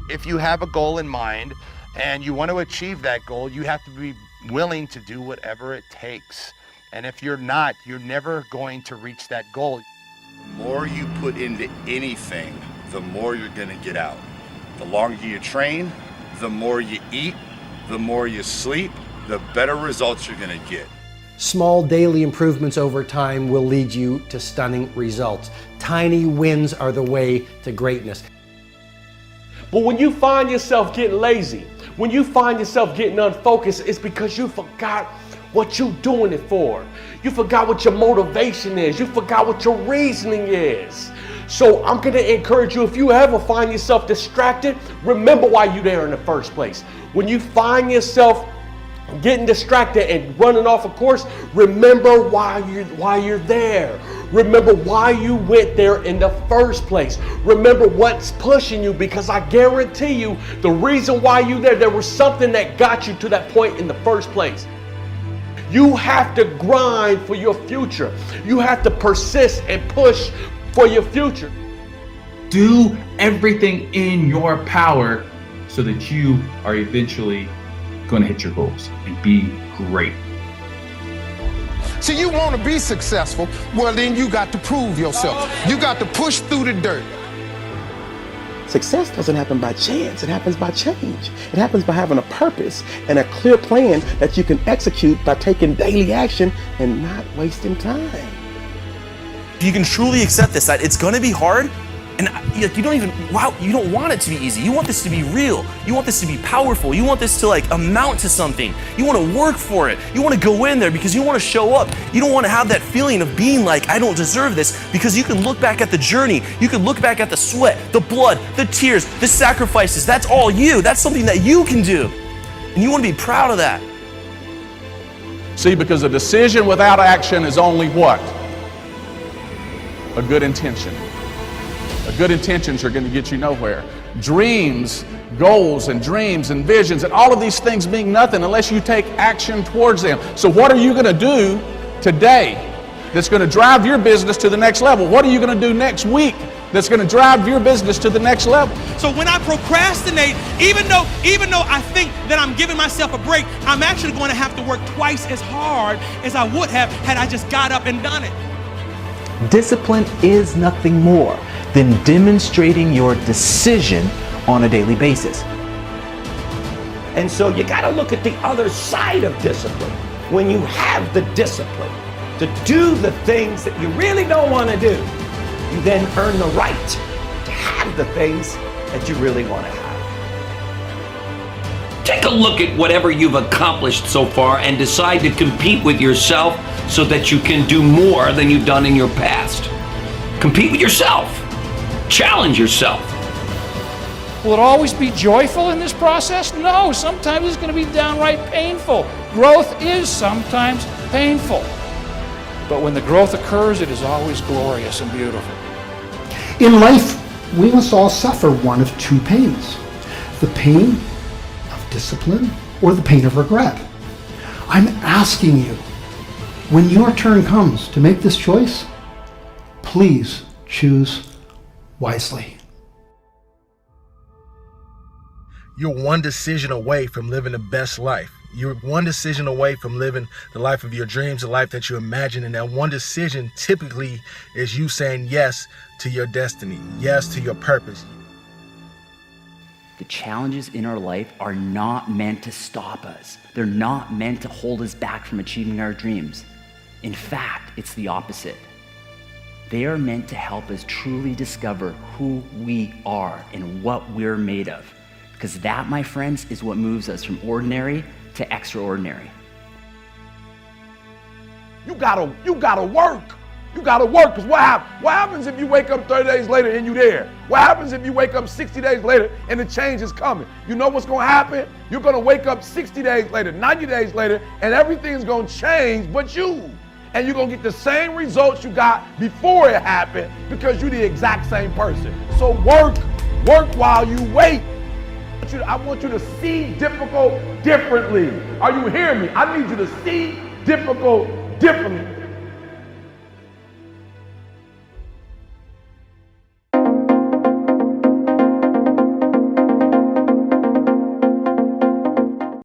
If you have a goal in mind and you want to achieve that goal, you have to be willing to do whatever it takes. And if you're not, you're never going to reach that goal. The more you put into anything, the more you're going to get out. The longer you train, the more you eat, the more you sleep, the better results you're going to get. Small daily improvements over time will lead you to stunning results. Tiny wins are the way to greatness. But when you find yourself getting lazy, when you find yourself getting unfocused, it's because you forgot what you're doing it for. You forgot what your motivation is. You forgot what your reasoning is. So I'm going to encourage you, if you ever find yourself distracted, remember why you're there in the first place. When you find yourself getting distracted and running off a course, remember why you're there. Remember why you went there in the first place. Remember what's pushing you, because I guarantee you the reason why you're there was something that got you to that point in the first place. You have to grind for your future. You have to persist and push for your future. Do everything in your power so that you are eventually going to hit your goals and be great. So you want to be successful, well then you got to prove yourself. You got to push through the dirt. Success doesn't happen by chance, it happens by change. It happens by having a purpose and a clear plan that you can execute by taking daily action and not wasting time. You can truly accept this, that it's going to be hard, and you don't want it to be easy. You want this to be real. You want this to be powerful. You want this to amount to something. You want to work for it. You want to go in there because you want to show up. You don't want to have that feeling of being like, I don't deserve this, because you can look back at the journey. You can look back at the sweat, the blood, the tears, the sacrifices. That's all you. That's something that you can do. And you want to be proud of that. See, because a decision without action is only what? A good intention. Good intentions are going to get you nowhere. Dreams, goals and dreams and visions and all of these things mean nothing unless you take action towards them. So what are you going to do today that's going to drive your business to the next level? What are you going to do next week that's going to drive your business to the next level? So when I procrastinate, even though I think that I'm giving myself a break, I'm actually going to have to work twice as hard as I would have had I just got up and done it. Discipline is nothing more than demonstrating your decision on a daily basis. And so you got to look at the other side of discipline. When you have the discipline to do the things that you really don't want to do, you then earn the right to have the things that you really want to have. Take a look at whatever you've accomplished so far and decide to compete with yourself so that you can do more than you've done in your past. Compete with yourself. Challenge yourself. Will it always be joyful in this process? No, sometimes it's going to be downright painful. Growth is sometimes painful. But when the growth occurs, it is always glorious and beautiful. In life, we must all suffer one of two pains. The pain of discipline or the pain of regret. I'm asking you, when your turn comes to make this choice, please choose wisely. You're one decision away from living the best life. You're one decision away from living the life of your dreams, the life that you imagine. And that one decision typically is you saying yes to your destiny, yes to your purpose. The challenges in our life are not meant to stop us. They're not meant to hold us back from achieving our dreams. In fact, it's the opposite. They are meant to help us truly discover who we are and what we're made of. Because that, my friends, is what moves us from ordinary to extraordinary. You gotta work. You gotta work, because what happens if you wake up 30 days later and you're there? What happens if you wake up 60 days later and the change is coming? You know what's gonna happen? You're gonna wake up 60 days later, 90 days later, and everything's gonna change but you. And you're gonna get the same results you got before it happened because you're the exact same person. So work while you wait. I want you to see difficult differently. Are you hearing me? I need you to see difficult differently.